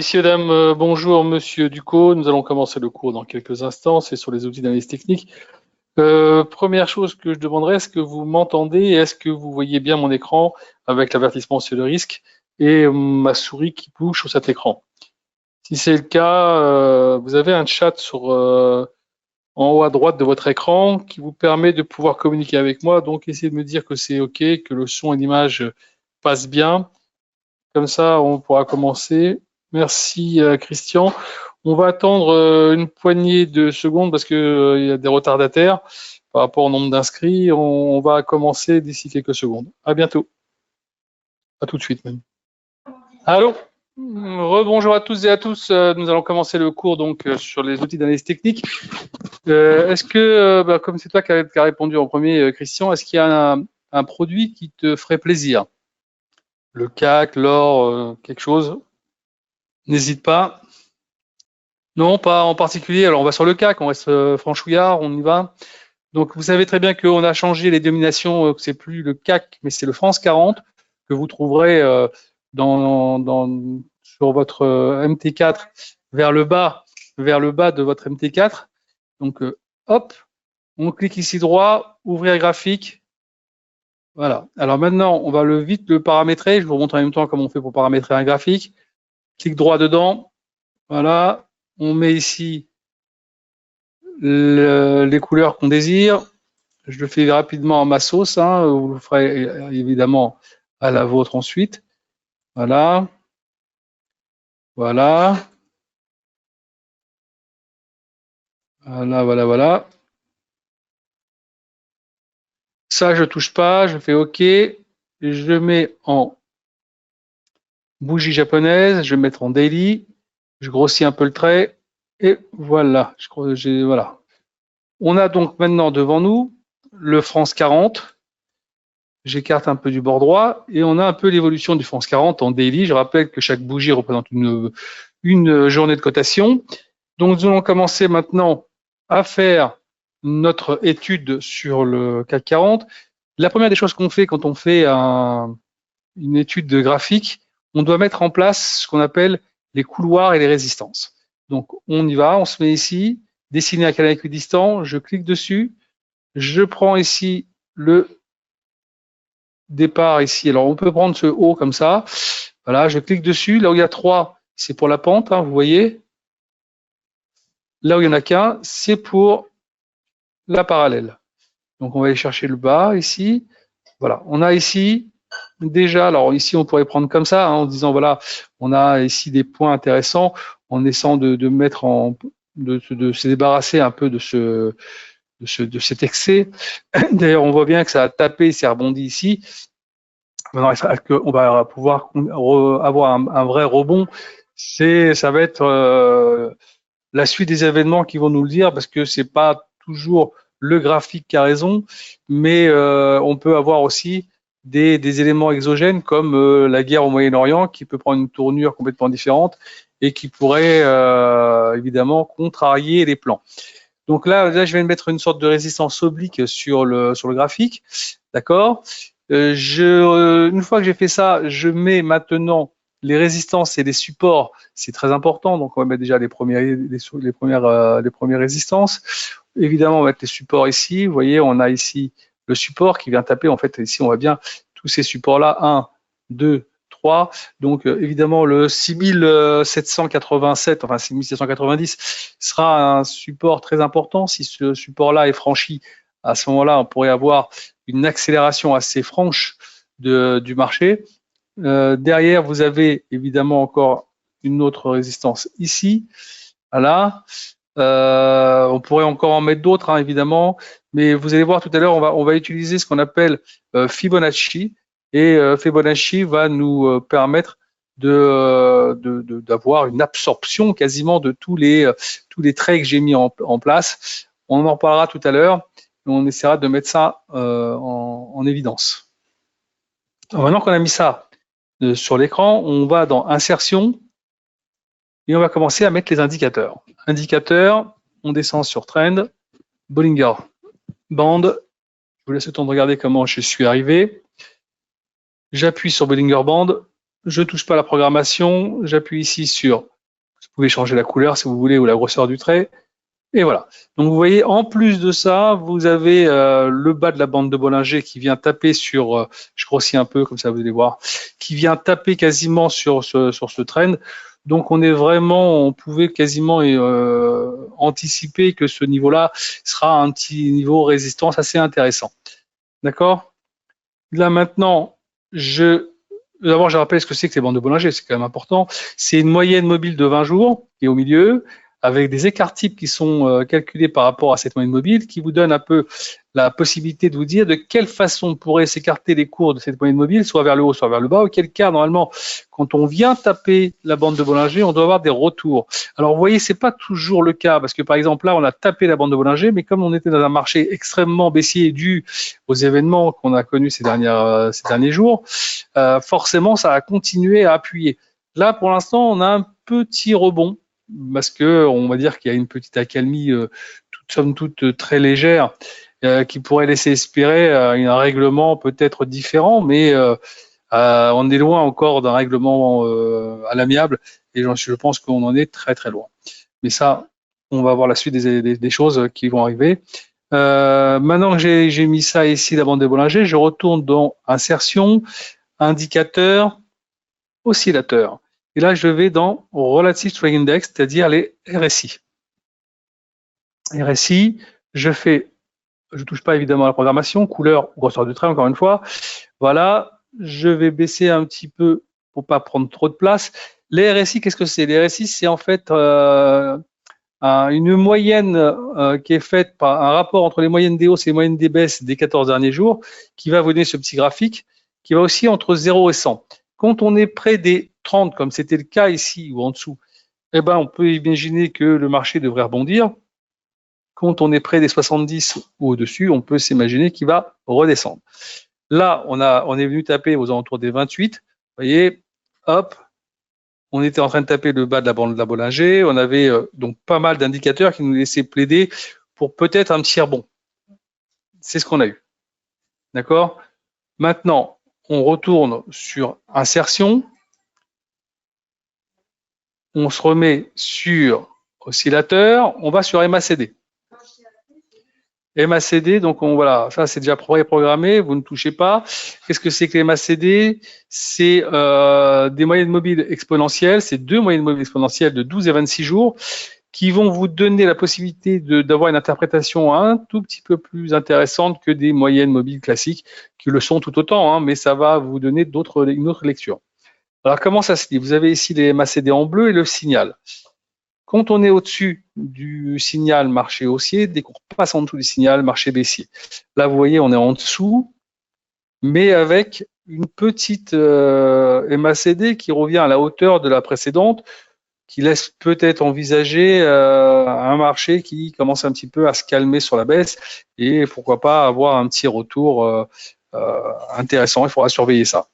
Messieurs, dames, bonjour, monsieur Ducos. Nous allons commencer le cours dans quelques instants. C'est sur les outils d'analyse technique. Première chose que je demanderais, est-ce que vous m'entendez et est-ce que vous voyez bien mon écran avec l'avertissement sur le risque et ma souris qui bouge sur cet écran? Si c'est le cas, vous avez un chat en haut à droite de votre écran qui vous permet de pouvoir communiquer avec moi. Donc, essayez de me dire que c'est OK, que le son et l'image passent bien. Comme ça, on pourra commencer. Merci, Christian. On va attendre une poignée de secondes parce qu'il y a des retardataires par rapport au nombre d'inscrits. On va commencer d'ici quelques secondes. À bientôt. À tout de suite même. Allô? Rebonjour à tous et à tous. Nous allons commencer le cours donc sur les outils d'analyse technique. Est-ce que, comme c'est toi qui as répondu en premier, Christian, est-ce qu'il y a un produit qui te ferait plaisir? Le CAC, l'or, quelque chose? N'hésite pas. Non, pas en particulier. Alors, on va sur le CAC, on reste franchouillard, on y va. Donc, vous savez très bien qu'on a changé les dénominations, que c'est plus le CAC, mais c'est le France 40, que vous trouverez sur votre MT4 vers le bas de votre MT4. Donc, hop, on clique ici droit, ouvrir graphique. Voilà. Alors maintenant, on va vite le paramétrer. Je vous montre en même temps comment on fait pour paramétrer un graphique. Clic droit dedans. Voilà. On met ici les couleurs qu'on désire. Je le fais rapidement à ma sauce. Vous le ferez évidemment à la vôtre ensuite. Voilà. Voilà. Voilà, voilà, voilà. Ça, je touche pas. Je fais OK. Je mets en bougie japonaise. Je vais mettre en daily. Je grossis un peu le trait. Et voilà. Voilà. On a donc maintenant devant nous le France 40. J'écarte un peu du bord droit et on a un peu l'évolution du France 40 en daily. Je rappelle que chaque bougie représente une journée de cotation. Donc, nous allons commencer maintenant à faire notre étude sur le CAC 40. La première des choses qu'on fait quand on fait une étude de graphique, on doit mettre en place ce qu'on appelle les couloirs et les résistances. Donc, on y va, on se met ici, dessiner un canal équidistant, je clique dessus, je prends ici le départ ici. Alors, on peut prendre ce haut comme ça. Voilà, je clique dessus. Là où il y a 3, c'est pour la pente, vous voyez. Là où il n'y en a qu'un, c'est pour la parallèle. Donc, on va aller chercher le bas ici. Voilà, on a ici déjà, alors ici, on pourrait prendre comme ça, en disant, voilà, on a ici des points intéressants, en essayant de mettre de se débarrasser un peu de cet excès. D'ailleurs, on voit bien que ça a tapé, c'est rebondi ici. Maintenant, on va pouvoir avoir un vrai rebond. Ça va être la suite des événements qui vont nous le dire, parce que c'est pas toujours le graphique qui a raison, mais on peut avoir aussi des éléments exogènes comme la guerre au Moyen-Orient qui peut prendre une tournure complètement différente et qui pourrait évidemment contrarier les plans. Donc là, je vais mettre une sorte de résistance oblique sur le graphique, d'accord. Une fois que j'ai fait ça, je mets maintenant les résistances et les supports, c'est très important. Donc on va mettre déjà les premières résistances. Évidemment, on va mettre les supports ici. Vous voyez, on a ici le support qui vient taper. En fait, ici, on voit bien tous ces supports-là. 1, 2, 3. Donc, évidemment, le 6787, enfin 6790 sera un support très important. Si ce support-là est franchi, à ce moment-là, on pourrait avoir une accélération assez franche du marché. Derrière, vous avez évidemment encore une autre résistance ici. Voilà. On pourrait encore en mettre d'autres, évidemment, mais vous allez voir tout à l'heure, on va utiliser ce qu'on appelle Fibonacci, et Fibonacci va nous permettre d'avoir une absorption quasiment de tous les traits que j'ai mis en place. On en reparlera tout à l'heure, et on essaiera de mettre ça en évidence. Alors, maintenant qu'on a mis ça sur l'écran, on va dans Insertion, et on va commencer à mettre les indicateurs. Indicateurs, on descend sur Trend, Bollinger Band. Je vous laisse le temps de regarder comment je suis arrivé. J'appuie sur Bollinger Band, je ne touche pas la programmation, j'appuie ici sur pouvez changer la couleur si vous voulez ou la grosseur du trait. Et voilà. Donc vous voyez, en plus de ça, vous avez le bas de la bande de Bollinger qui vient taper sur, je grossis un peu comme ça vous allez voir, qui vient taper quasiment sur ce trend. Donc on est vraiment, on pouvait quasiment anticiper que ce niveau-là sera un petit niveau résistance assez intéressant. D'accord? Là maintenant, d'abord je rappelle ce que c'est que ces bandes de Bollinger, c'est quand même important. C'est une moyenne mobile de 20 jours qui est au milieu, avec des écarts types qui sont calculés par rapport à cette moyenne mobile, qui vous donne un peu la possibilité de vous dire de quelle façon pourraient s'écarter les cours de cette moyenne mobile, soit vers le haut, soit vers le bas, auquel cas, normalement, quand on vient taper la bande de Bollinger, on doit avoir des retours. Alors, vous voyez, c'est pas toujours le cas, parce que, par exemple, là, on a tapé la bande de Bollinger, mais comme on était dans un marché extrêmement baissier dû aux événements qu'on a connus ces derniers jours, forcément, ça a continué à appuyer. Là, pour l'instant, on a un petit rebond, parce que on va dire qu'il y a une petite accalmie, somme toute très légère, qui pourrait laisser espérer un règlement peut-être différent, mais on est loin encore d'un règlement à l'amiable, et je pense qu'on en est très très loin. Mais ça, on va voir la suite des choses qui vont arriver. Maintenant que j'ai mis ça ici, la bande de Bollinger, je retourne dans insertion, indicateur, oscillateur. Et là, je vais dans Relative Strength Index, c'est-à-dire les RSI. RSI, je touche pas évidemment à la programmation, couleur, grosseur du trait, encore une fois. Voilà, je vais baisser un petit peu pour pas prendre trop de place. Les RSI, qu'est-ce que c'est? Les RSI, c'est en fait une moyenne qui est faite par un rapport entre les moyennes des hausses et les moyennes des baisses des 14 derniers jours, qui va vous donner ce petit graphique, qui va aussi entre 0 et 100. Quand on est près des 30, comme c'était le cas ici ou en dessous, eh ben, on peut imaginer que le marché devrait rebondir. Quand on est près des 70 ou au-dessus, on peut s'imaginer qu'il va redescendre. Là, on est venu taper aux alentours des 28. Vous voyez, hop, on était en train de taper le bas de la bande de la Bollinger. On avait donc pas mal d'indicateurs qui nous laissaient plaider pour peut-être un petit rebond. C'est ce qu'on a eu. D'accord? Maintenant, on retourne sur insertion. On se remet sur oscillateur. On va sur MACD. MACD, donc voilà, ça c'est déjà préprogrammé, vous ne touchez pas. Qu'est-ce que c'est que les MACD? C'est des moyennes mobiles exponentielles, c'est deux moyennes mobiles exponentielles de 12 et 26 jours qui vont vous donner la possibilité d'avoir une interprétation un tout petit peu plus intéressante que des moyennes mobiles classiques, qui le sont tout autant, hein, mais ça va vous donner une autre lecture. Alors comment ça se lit? Vous avez ici les MACD en bleu et le signal. Quand on est au-dessus du signal marché haussier, dès qu'on passe en dessous du signal marché baissier. Là, vous voyez, on est en dessous, mais avec une petite MACD qui revient à la hauteur de la précédente, qui laisse peut-être envisager un marché qui commence un petit peu à se calmer sur la baisse et pourquoi pas avoir un petit retour intéressant. Il faudra surveiller ça.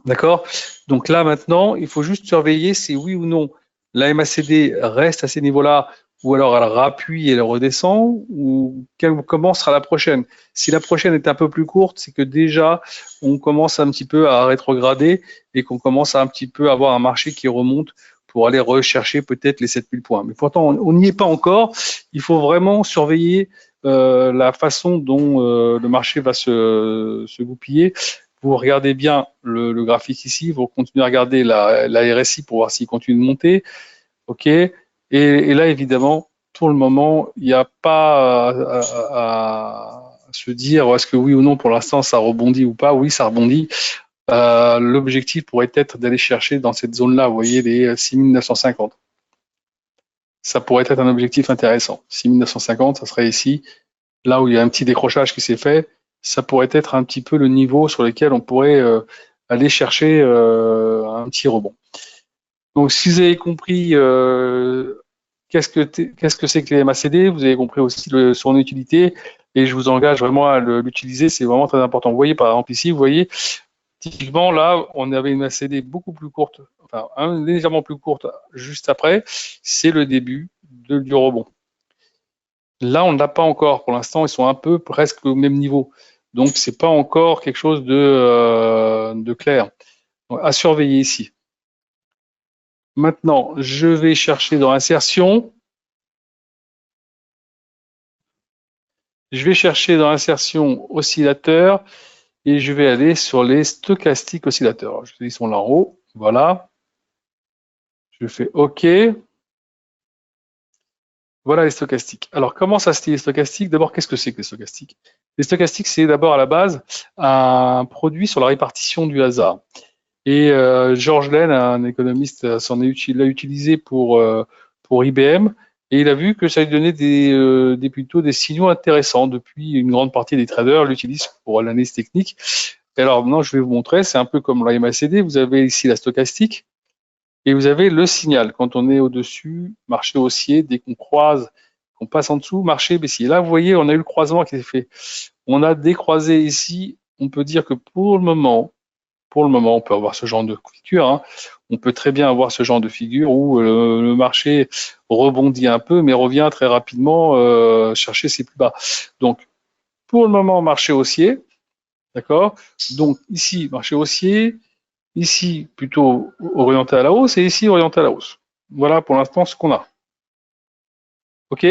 D'accord? Donc là, maintenant, il faut juste surveiller si oui ou non la MACD reste à ces niveaux-là, ou alors elle rappuie et elle redescend, ou comment sera la prochaine? Si la prochaine est un peu plus courte, c'est que déjà, on commence un petit peu à rétrograder et qu'on commence à un petit peu avoir un marché qui remonte pour aller rechercher peut-être les 7000 points. Mais pourtant, on n'y est pas encore. Il faut vraiment surveiller la façon dont le marché va se goupiller. Vous regardez bien le graphique ici, vous continuez à regarder la RSI pour voir s'il continue de monter. OK. Et là, évidemment, pour le moment, il n'y a pas à se dire est-ce que oui ou non, pour l'instant, ça rebondit ou pas. Oui, ça rebondit. L'objectif pourrait être d'aller chercher dans cette zone-là, vous voyez, les 6950. Ça pourrait être un objectif intéressant. 6950, ça serait ici, là où il y a un petit décrochage qui s'est fait. Ça pourrait être un petit peu le niveau sur lequel on pourrait aller chercher un petit rebond. Donc, si vous avez compris qu'est-ce que c'est que les MACD, vous avez compris aussi son utilité, et je vous engage vraiment à l'utiliser, c'est vraiment très important. Vous voyez, par exemple, ici, vous voyez, typiquement, là, on avait une MACD beaucoup plus courte, enfin, légèrement plus courte juste après, c'est le début du rebond. Là, on ne l'a pas encore. Pour l'instant, ils sont un peu presque au même niveau. Donc, c'est pas encore quelque chose de clair. Donc, à surveiller ici. Maintenant, je vais chercher dans insertion. Je vais chercher dans insertion oscillateur et je vais aller sur les stochastiques oscillateurs. Ils sont là en haut. Voilà. Je fais OK. Voilà les stochastiques. Alors, comment ça se dit les stochastiques? D'abord, qu'est-ce que c'est que les stochastiques? Les stochastiques, c'est d'abord à la base un produit sur la répartition du hasard. Et George Lane, un économiste, l'a utilisé pour IBM, et il a vu que ça lui donnait plutôt des signaux intéressants. Depuis, une grande partie des traders l'utilisent pour l'analyse technique. Et alors maintenant, je vais vous montrer, c'est un peu comme la MACD, vous avez ici la stochastique, et vous avez le signal. Quand on est au-dessus, marché haussier, dès qu'on croise, qu'on passe en dessous, marché baissier. Là, vous voyez, on a eu le croisement qui s'est fait. On a décroisé ici, on peut dire que pour le moment, on peut avoir ce genre de figure. Hein. On peut très bien avoir ce genre de figure où le marché rebondit un peu, mais revient très rapidement chercher ses plus bas. Donc, pour le moment, marché haussier, d'accord. Donc ici, marché haussier, ici plutôt orienté à la hausse et ici orienté à la hausse. Voilà pour l'instant ce qu'on a. Ok.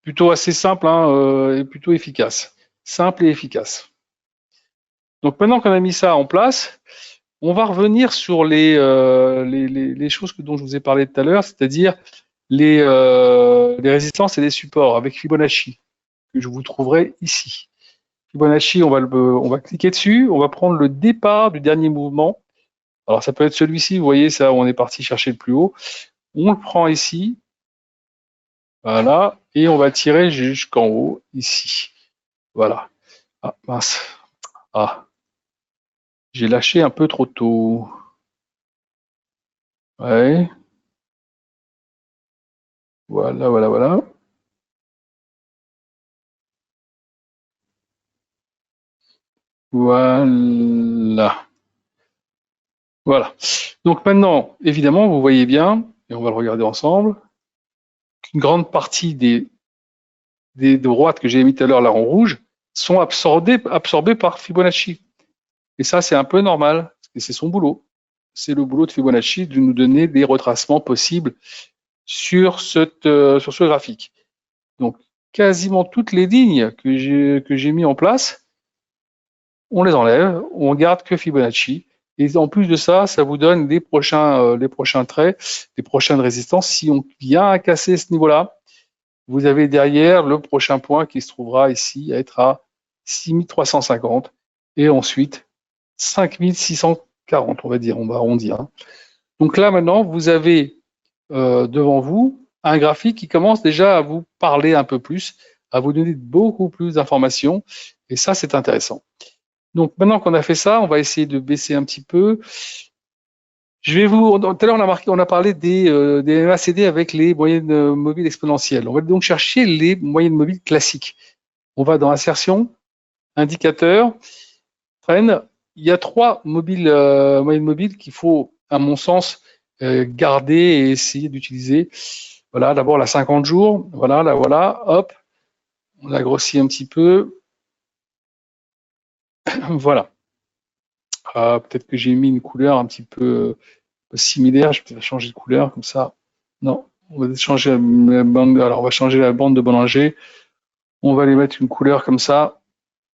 Plutôt assez simple hein, et plutôt efficace. Simple et efficace. Donc maintenant qu'on a mis ça en place, on va revenir sur les choses dont je vous ai parlé tout à l'heure, c'est-à-dire les résistances et les supports avec Fibonacci, que je vous trouverai ici. Fibonacci, on va cliquer dessus, on va prendre le départ du dernier mouvement. Alors ça peut être celui-ci, vous voyez, ça, on est parti chercher le plus haut. On le prend ici, voilà, et on va tirer jusqu'en haut, ici. Voilà. Ah, mince. Ah, j'ai lâché un peu trop tôt. Ouais. Voilà, voilà, voilà. Voilà. Voilà. Donc maintenant, évidemment, vous voyez bien, et on va le regarder ensemble, qu'une grande partie des droites que j'ai mis tout à l'heure là en rouge sont absorbées par Fibonacci. Et ça, c'est un peu normal, parce que c'est son boulot. C'est le boulot de Fibonacci de nous donner des retracements possibles sur ce graphique. Donc, quasiment toutes les lignes que j'ai mis en place, on les enlève, on garde que Fibonacci. Et en plus de ça, ça vous donne les prochains traits, les prochaines résistances. Si on vient à casser ce niveau-là, vous avez derrière le prochain point qui se trouvera ici à être à 6350 et ensuite 5640, on va dire, on va arrondir. Hein. Donc là, maintenant, vous avez devant vous un graphique qui commence déjà à vous parler un peu plus, à vous donner beaucoup plus d'informations. Et ça, c'est intéressant. Donc maintenant qu'on a fait ça, on va essayer de baisser un petit peu. Tout à l'heure on a parlé des MACD avec les moyennes mobiles exponentielles. On va donc chercher les moyennes mobiles classiques. On va dans insertion, indicateur, trend. Il y a trois moyennes mobiles qu'il faut, à mon sens, garder et essayer d'utiliser. Voilà, d'abord la 50 jours. Voilà, là voilà, hop, on a grossi un petit peu. Voilà. Peut-être que j'ai mis une couleur un petit peu similaire. Je vais peut-être changer de couleur comme ça. Non, on va changer la bande. Alors on va changer la bande de Bollinger. On va aller mettre une couleur comme ça.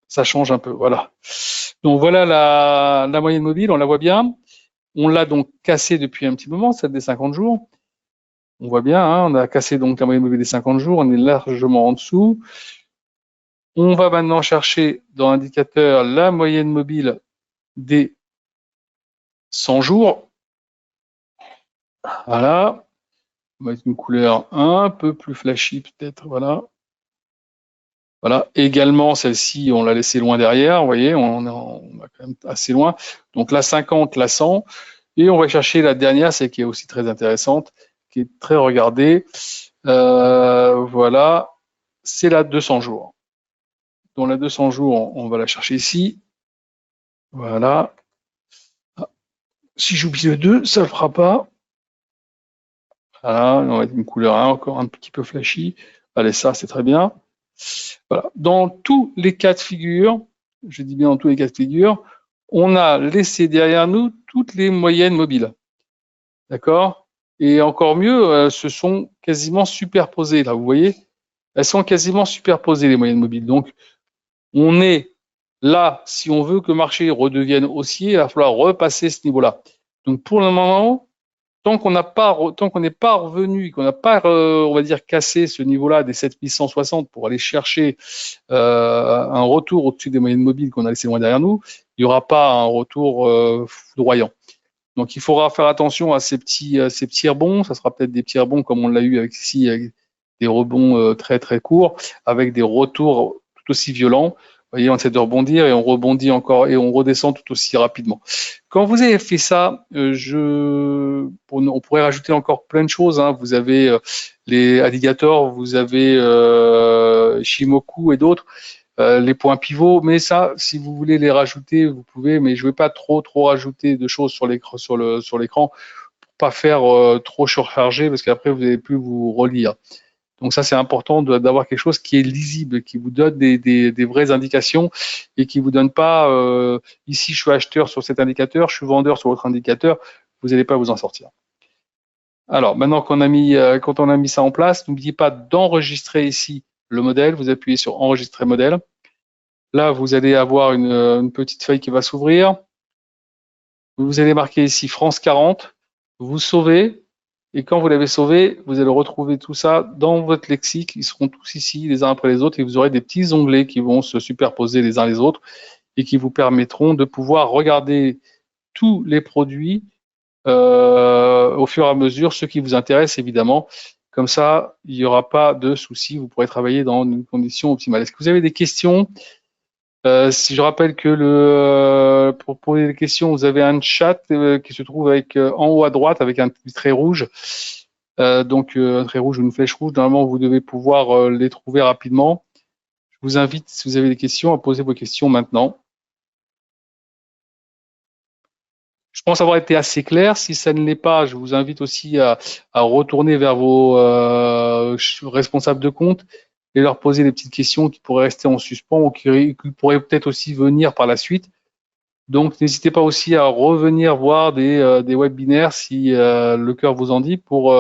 Ça change un peu. Voilà. Donc voilà la moyenne mobile. On la voit bien. On l'a donc cassée depuis un petit moment, celle des 50 jours. On voit bien, hein, on a cassé donc la moyenne mobile des 50 jours. On est largement en dessous. On va maintenant chercher dans l'indicateur la moyenne mobile des 100 jours. Voilà. On va mettre une couleur un peu plus flashy peut-être. Voilà. Voilà. Également, celle-ci, on l'a laissée loin derrière. Vous voyez, on va quand même assez loin. Donc la 50, la 100. Et on va chercher la dernière, celle qui est aussi très intéressante, qui est très regardée. Voilà. C'est la 200 jours. Donc la 200 jours, on va la chercher ici. Voilà. Ah, si j'oublie le 2, ça ne le fera pas. Voilà, on va mettre une couleur encore un petit peu flashy. Allez, ça, c'est très bien. Voilà. Dans tous les cas de figure, je dis bien dans tous les cas de figure, on a laissé derrière nous toutes les moyennes mobiles. d'accord? Et encore mieux, ce sont quasiment superposées, là, vous voyez? Elles sont quasiment superposées, les moyennes mobiles. Donc, on est là, si on veut que le marché redevienne haussier, il va falloir repasser ce niveau-là. Donc, pour le moment, tant qu'on n'est pas revenu, qu'on n'a pas, on va dire, cassé ce niveau-là des 7160 pour aller chercher un retour au-dessus des moyennes mobiles qu'on a laissé loin derrière nous, il n'y aura pas un retour foudroyant. Donc, il faudra faire attention à ces petits rebonds. Ça sera peut-être des petits rebonds comme on l'a eu avec ici, avec des rebonds très très courts, avec des retours tout aussi violents. Vous voyez, on essaie de rebondir et on rebondit encore et on redescend tout aussi rapidement. Quand vous avez fait ça, on pourrait rajouter encore plein de choses, hein. Vous avez les alligators, vous avez Shimoku et d'autres. Les points pivots, mais ça, si vous voulez les rajouter, vous pouvez, mais je ne vais pas trop rajouter de choses sur l'écran pour pas faire trop surchargé, parce qu'après vous n'allez plus vous relire. Donc ça, c'est important d'avoir quelque chose qui est lisible, qui vous donne des vraies indications et qui vous donne pas ici je suis acheteur sur cet indicateur, je suis vendeur sur l'autre indicateur, vous n'allez pas vous en sortir. Alors maintenant qu'on a mis, quand on a mis ça en place, n'oubliez pas d'enregistrer ici le modèle. Vous appuyez sur enregistrer modèle. Là, vous allez avoir une petite feuille qui va s'ouvrir. Vous allez marquer ici France 40. Vous sauvez. Et quand vous l'avez sauvé, vous allez retrouver tout ça dans votre lexique. Ils seront tous ici les uns après les autres et vous aurez des petits onglets qui vont se superposer les uns les autres et qui vous permettront de pouvoir regarder tous les produits au fur et à mesure, ceux qui vous intéressent évidemment. Comme ça, il n'y aura pas de souci. Vous pourrez travailler dans une condition optimale. Est-ce que vous avez des questions? Si je rappelle que pour poser des questions, vous avez un chat qui se trouve avec en haut à droite avec un petit trait rouge. Donc un trait rouge ou une flèche rouge. Normalement, vous devez pouvoir les trouver rapidement. Je vous invite, si vous avez des questions, à poser vos questions maintenant. Je pense avoir été assez clair. Si ça ne l'est pas, je vous invite aussi à retourner vers vos responsables de compte et leur poser des petites questions qui pourraient rester en suspens ou qui pourraient peut-être aussi venir par la suite. Donc, n'hésitez pas aussi à revenir voir des webinaires si le cœur vous en dit pour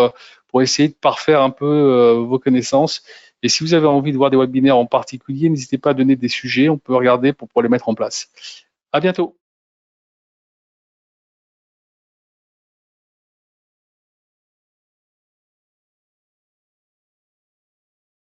essayer de parfaire un peu vos connaissances. Et si vous avez envie de voir des webinaires en particulier, n'hésitez pas à donner des sujets. On peut regarder pour les mettre en place. À bientôt.